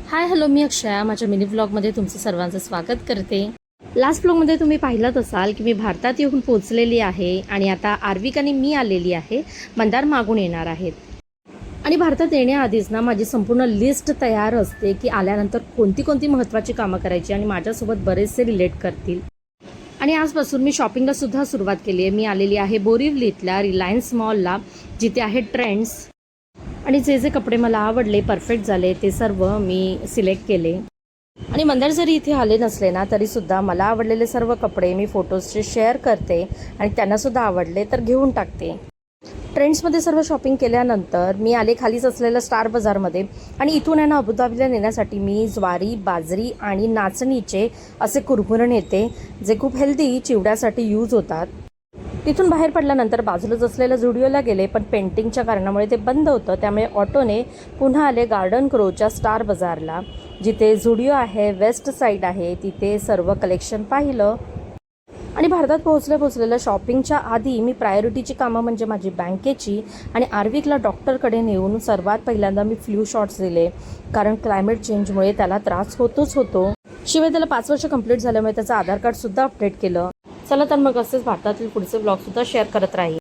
Hi hello, मी अक्षया. माझ्या mini व्लॉगमध्ये तुमचं सर्वांचं स्वागत करते. लास्ट व्लॉगमध्ये तुम्ही पाहिलात असाल की मी भारतात येऊन पोहोचलेली आहे आणि आता आर्विक आणि मी आलेली आहे. मंदार मागून येणार आहेत. आणि भारतात येण्याआधीच ना माझी संपूर्ण लिस्ट तयार असते की आल्यानंतर कोणती कोणती महत्त्वाची कामं करायची आणि माझ्यासोबत बरेचसे रिलेट करतील. आणि आजपासून मी शॉपिंगला सुद्धा सुरुवात केली आहे. मी आलेली आहे बोरिवलीतल्या रिलायन्स मॉलला, जिथे आहे ट्रेंड्स. आणि जे जे कपडे मला आवडले, परफेक्ट झाले, ते सर्व मी सिलेक्ट केले. आणि मंदार जरी इथे आले नसले ना तरीसुद्धा मला आवडलेले सर्व कपडे मी फोटोजचे शेअर करते आणि त्यांनासुद्धा आवडले तर घेऊन टाकते. ट्रेंड्समध्ये सर्व शॉपिंग केल्यानंतर मी आले खालीच असलेल्या स्टार बाजारमध्ये. आणि इथून आहे ना अबुधाबीला नेण्यासाठी मी ज्वारी, बाजरी आणि नाचणीचे असे कुरमुरे नेते, जे खूप हेल्दी चिवड्यासाठी यूज होतात. तिथून बाहेर पडल्यानंतर बाजूलाच असलेल्या झुडिओला गेले, पण पेंटिंगच्या कारणामुळे ते बंद होतं. त्यामुळे ऑटोने पुन्हा आले गार्डन क्रोच्या स्टार बाजारला, जिथे झुडिओ आहे, वेस्ट साईड आहे. तिथे सर्व कलेक्शन पाहिलं. आणि भारतात पोहोचलेल्या शॉपिंगच्या आधी मी प्रायोरिटीची कामं म्हणजे माझी बँकेची आणि आर्विकला डॉक्टरकडे नेऊन सर्वात पहिल्यांदा मी फ्लू शॉट्स दिले, कारण क्लायमेट चेंजमुळे त्याला त्रास होतोच होतो. शिवाय त्याला 5 वर्ष कंप्लीट झाल्यामुळे त्याचं आधार कार्डसुद्धा अपडेट केलं. चला तर मग असेच भारतातील पुढचे ब्लॉगसुद्धा शेअर करत राहील.